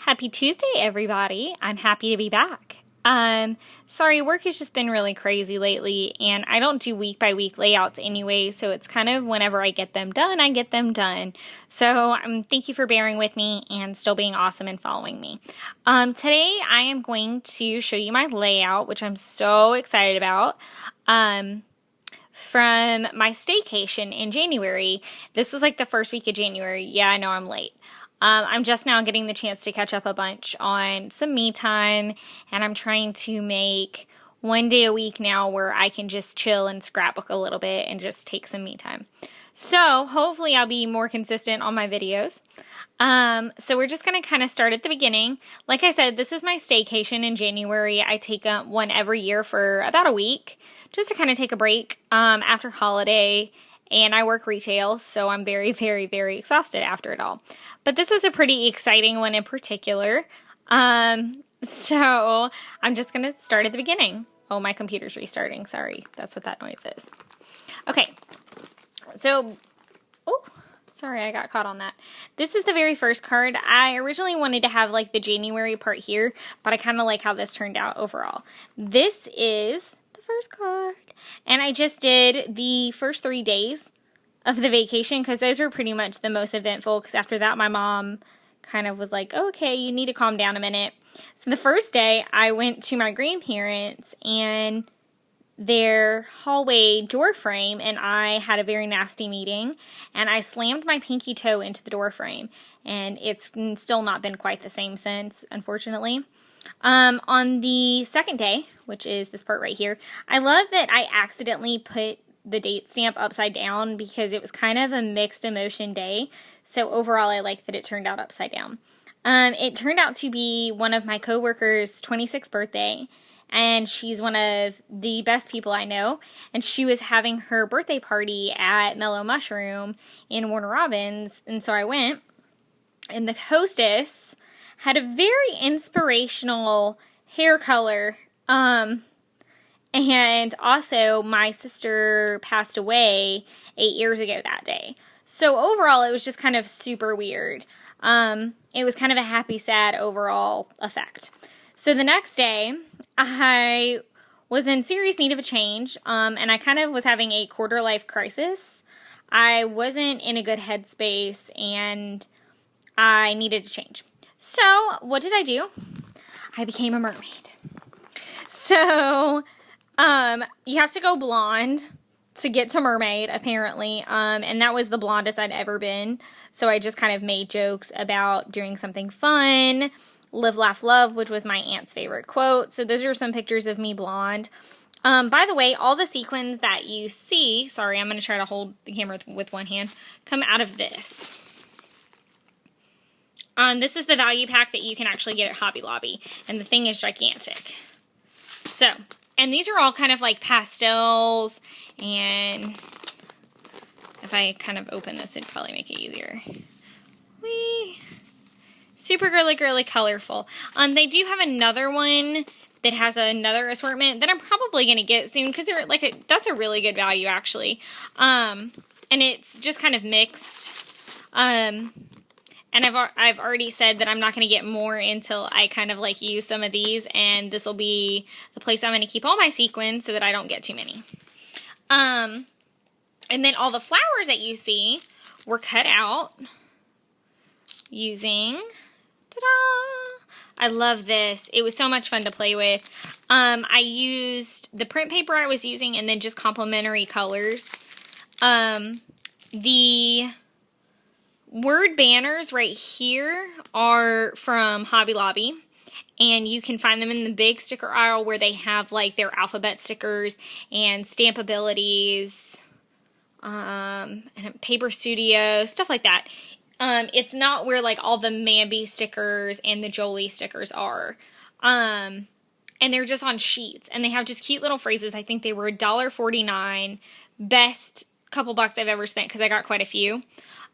Happy Tuesday, everybody. I'm happy to be back. Sorry, work has just been really crazy lately, and I don't do week-by-week layouts anyway, so it's kind of whenever I get them done, I get them done. So thank you for bearing with me and still being awesome and following me. Today, I am going to show you my layout, which I'm so excited about. From my staycation in January. This is like the first week of January. Yeah, I know I'm late. I'm just now getting the chance to catch up a bunch on some me time, and I'm trying to make one day a week now where I can just chill and scrapbook a little bit and just take some me time. So hopefully I'll be more consistent on my videos. So we're just going to kind of start at the beginning. Like I said, this is my staycation in January. I take one every year for about a week just to kind of take a break after holiday. And I work retail, so I'm very, very, very exhausted after it all. But this was a pretty exciting one in particular. So I'm just going to start at the beginning. Oh, my computer's restarting. Sorry, that's what that noise is. Okay, so, oh, sorry, I got caught on that. This is the very first card. I originally wanted to have like the January part here, but I kind of like how this turned out overall. This is first card, and I just did the first 3 days of the vacation because those were pretty much the most eventful, because after that my mom kind of was like, oh, okay, you need to calm down a minute. So the first day I went to my grandparents and their hallway door frame, and I had a very nasty meeting, and I slammed my pinky toe into the door frame, and it's still not been quite the same since, unfortunately. On the second day, which is this part right here, I love that I accidentally put the date stamp upside down because it was kind of a mixed emotion day. So overall, I like that it turned out upside down. It turned out to be one of my coworkers' 26th birthday, and she's one of the best people I know, and she was having her birthday party at Mellow Mushroom in Warner Robins, and so I went, and the hostess had a very inspirational hair color, and also my sister passed away 8 years ago that day. So overall, it was just kind of super weird. It was kind of a happy, sad overall effect. So the next day, I was in serious need of a change, and I kind of was having a quarter-life crisis. I wasn't in a good headspace, and I needed to change. So, what did I do? I became a mermaid. So, you have to go blonde to get to mermaid, apparently, and that was the blondest I'd ever been. So, I just kind of made jokes about doing something fun, live, laugh, love, which was my aunt's favorite quote. So, those are some pictures of me blonde. By the way, all the sequins that you see, sorry, I'm going to try to hold the camera with one hand, come out of this. This is the value pack that you can actually get at Hobby Lobby, and the thing is gigantic. So, and these are all kind of like pastels, and if I kind of open this, it'd probably make it easier. Whee! Super girly, girly, colorful. They do have another one that has another assortment that I'm probably going to get soon, because they're like that's a really good value, actually. And it's just kind of mixed. And I've already said that I'm not going to get more until I kind of like use some of these, and this will be the place I'm going to keep all my sequins so that I don't get too many. And then all the flowers that you see were cut out using, ta-da! I love this. It was so much fun to play with. I used the print paper I was using and then just complementary colors. The word banners right here are from Hobby Lobby, and you can find them in the big sticker aisle where they have like their alphabet stickers and stamp abilities, and Paper Studio, stuff like that. It's not where like all the Mambi stickers and the Jolie stickers are. And they're just on sheets, and they have just cute little phrases. I think they were $1.49, best couple bucks I've ever spent because I got quite a few.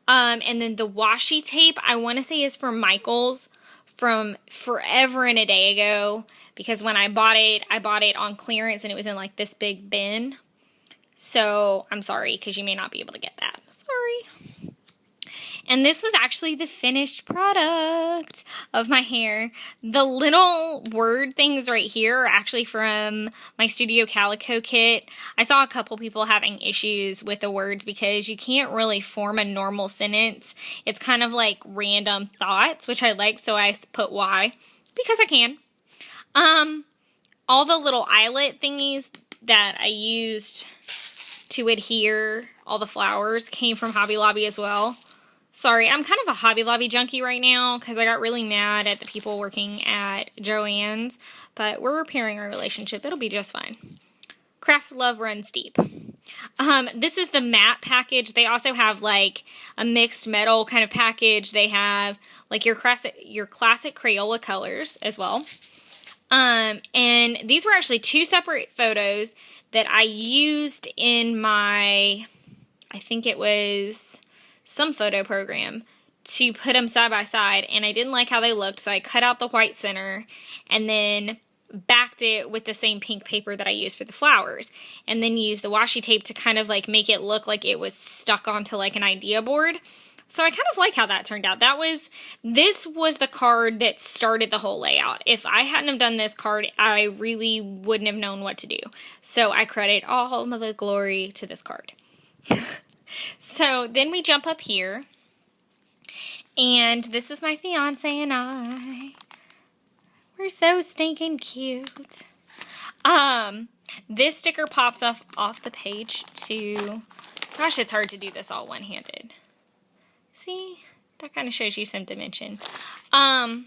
And then the washi tape, I want to say is from Michael's from forever and a day ago, because when I bought it on clearance, and it was in like this big bin. So I'm sorry, because you may not be able to get that. Sorry. And this was actually the finished product of my hair. The little word things right here are actually from my Studio Calico kit. I saw a couple people having issues with the words because you can't really form a normal sentence. It's kind of like random thoughts, which I like, so I put why, because I can. All the little eyelet thingies that I used to adhere all the flowers came from Hobby Lobby as well. Sorry, I'm kind of a Hobby Lobby junkie right now because I got really mad at the people working at Joann's, but we're repairing our relationship. It'll be just fine. Craft Love Runs Deep. This is the matte package. They also have like a mixed metal kind of package. They have like your classic Crayola colors as well. And these were actually 2 separate photos that I used in my, I think it was some photo program, to put them side by side, and I didn't like how they looked, so I cut out the white center and then backed it with the same pink paper that I used for the flowers, and then used the washi tape to kind of like make it look like it was stuck onto like an idea board. So I kind of like how that turned out. This was the card that started the whole layout. If I hadn't have done this card, I really wouldn't have known what to do. So I credit all of the glory to this card. So then we jump up here, and this is my fiance and I. We're so stinking cute. This sticker pops off the page too. Gosh, it's hard to do this all one-handed. See? That kind of shows you some dimension. And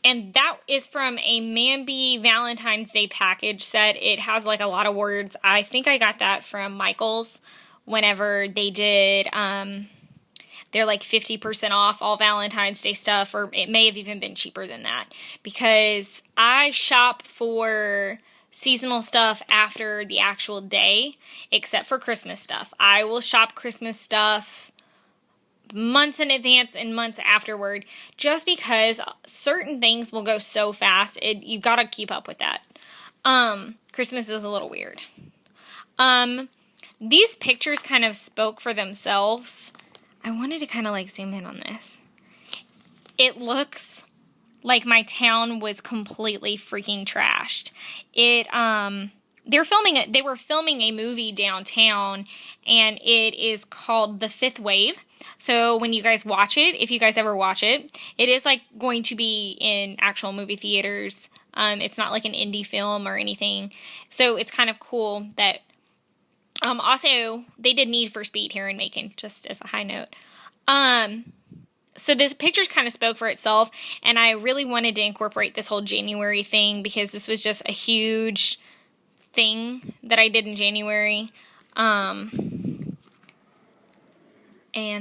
that is from a Mambi Valentine's Day package set. It has like a lot of words. I think I got that from Michael's whenever they did, they're like 50% off all Valentine's Day stuff, or it may have even been cheaper than that, because I shop for seasonal stuff after the actual day, except for Christmas stuff. I will shop Christmas stuff months in advance and months afterward, just because certain things will go so fast. You've got to keep up with that. Christmas is a little weird. These pictures kind of spoke for themselves. I wanted to kind of like zoom in on this. It looks like my town was completely freaking trashed. They were filming a movie downtown, and it is called The Fifth Wave. So when you guys watch it, if you guys ever watch it, it is like going to be in actual movie theaters. It's not like an indie film or anything. So it's kind of cool that, also they did Need for Speed here in Macon, just as a high note. So this pictures kind of spoke for itself, and I really wanted to incorporate this whole January thing because this was just a huge thing that I did in January. And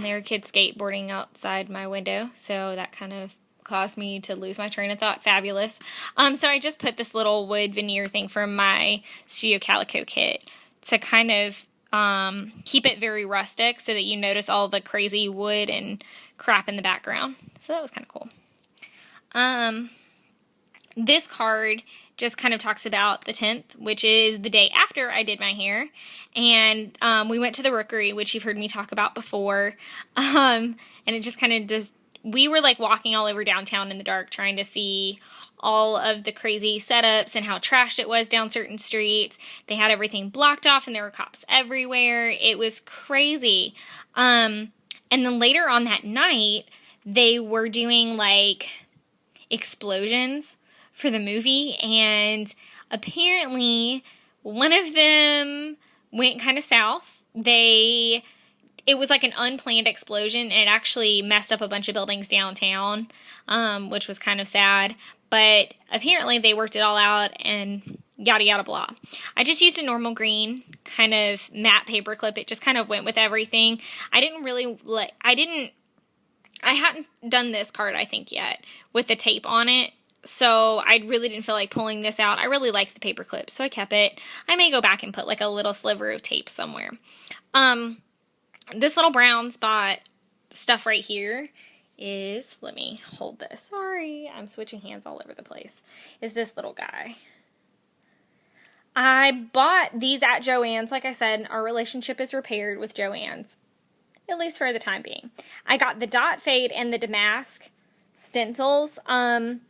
there were kids skateboarding outside my window, so that kind of caused me to lose my train of thought. Fabulous. So I just put this little wood veneer thing from my Studio Calico kit to kind of keep it very rustic so that you notice all the crazy wood and crap in the background. So that was kind of cool. This card just kind of talks about the 10th, which is the day after I did my hair. And we went to the Rookery, which you've heard me talk about before. And it just kind of we were like walking all over downtown in the dark trying to see all of the crazy setups and how trashed it was down certain streets. They had everything blocked off and there were cops everywhere. It was crazy. And then later on that night, they were doing like explosions for the movie, and apparently one of them went kind of south. It was like an unplanned explosion, and it actually messed up a bunch of buildings downtown, which was kind of sad. But apparently they worked it all out and yada yada blah. I just used a normal green kind of matte paper clip. It just kind of went with everything. I hadn't done this card, I think, yet with the tape on it. So I really didn't feel like pulling this out. I really liked the paper clip, so I kept it. I may go back and put like a little sliver of tape somewhere. This little brown spot stuff right here is, let me hold this. Sorry, I'm switching hands all over the place. Is this little guy. I bought these at Joann's. Like I said, our relationship is repaired with Joann's. at least for the time being. I got the Dot Fade and the Damask stencils. I'm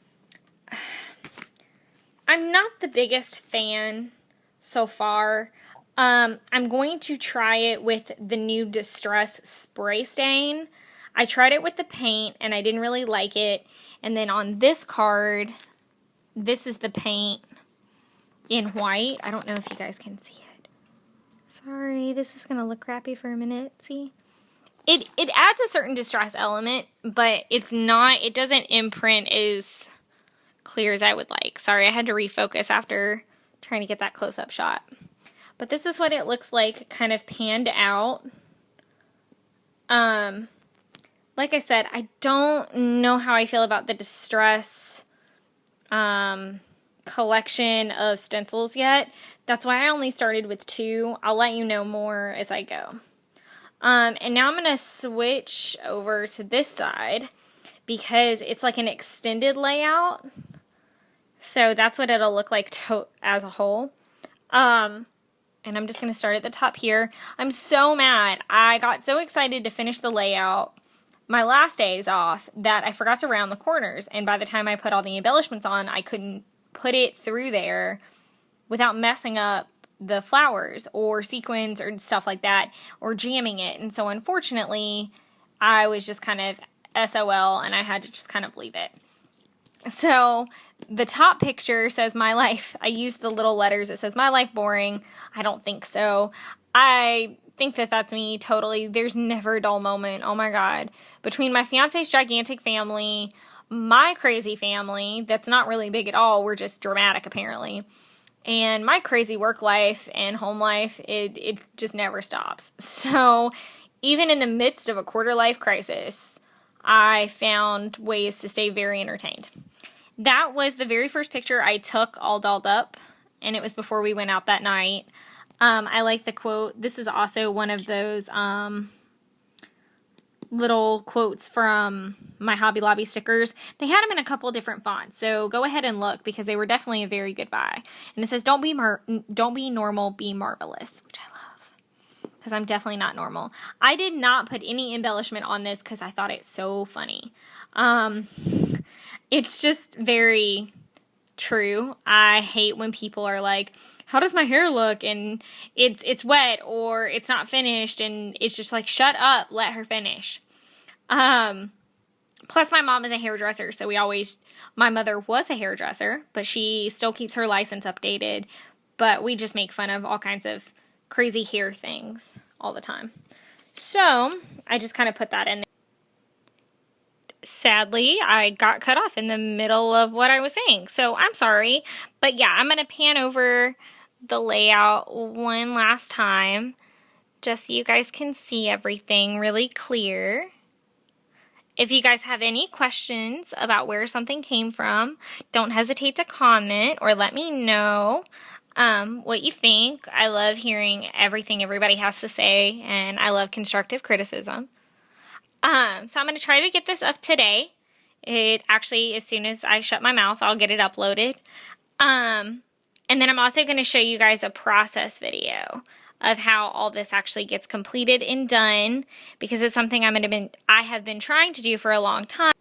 not the biggest fan so far. I'm going to try it with the new Distress Spray Stain. I tried it with the paint and I didn't really like it. And then on this card, this is the paint in white. I don't know if you guys can see it. Sorry, this is going to look crappy for a minute. See? It adds a certain distress element, but it's not, it doesn't imprint as clear as I would like. Sorry, I had to refocus after trying to get that close-up shot. But this is what it looks like kind of panned out. Like I said, I don't know how I feel about the Distress collection of stencils yet. That's why I only started with 2. I'll let you know more as I go. And now I'm going to switch over to this side because it's like an extended layout. So that's what it'll look like as a whole. And I'm just going to start at the top here. I'm so mad. I got so excited to finish the layout my last days off that I forgot to round the corners. And by the time I put all the embellishments on, I couldn't put it through there without messing up the flowers or sequins or stuff like that or jamming it. And so unfortunately, I was just kind of SOL and I had to just kind of leave it. So the top picture says my life. I used the little letters. It says my life boring. I don't think so. I think that that's me totally. There's never a dull moment. Oh my God. Between my fiance's gigantic family, my crazy family, that's not really big at all. We're just dramatic apparently. And my crazy work life and home life, it just never stops. So even in the midst of a quarter life crisis, I found ways to stay very entertained. That was the very first picture I took all dolled up, and it was before we went out that night. I like the quote. This is also one of those little quotes from my Hobby Lobby stickers. They had them in a couple different fonts, so go ahead and look because they were definitely a very good buy. And it says, don't be normal, be marvelous, which I love because I'm definitely not normal. I did not put any embellishment on this because I thought it's so funny. It's just very true. I hate when people are like, how does my hair look? And it's wet or it's not finished. And it's just like, shut up, let her finish. Plus my mom is a hairdresser. So my mother was a hairdresser, but she still keeps her license updated. But we just make fun of all kinds of crazy hair things all the time. So I just kind of put that in there. Sadly, I got cut off in the middle of what I was saying. So I'm sorry. But yeah, I'm going to pan over the layout one last time just so you guys can see everything really clear. If you guys have any questions about where something came from, don't hesitate to comment or let me know what you think. I love hearing everything everybody has to say, and I love constructive criticism. So I'm going to try to get this up today. It actually, as soon as I shut my mouth, I'll get it uploaded. And then I'm also going to show you guys a process video of how all this actually gets completed and done because it's something I have been trying to do for a long time.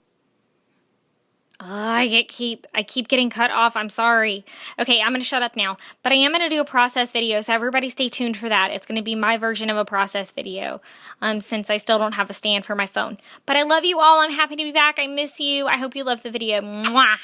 I keep getting cut off. I'm sorry. Okay, I'm going to shut up now. But I am going to do a process video, so everybody stay tuned for that. It's going to be my version of a process video, since I still don't have a stand for my phone. But I love you all. I'm happy to be back. I miss you. I hope you loved the video. Mwah!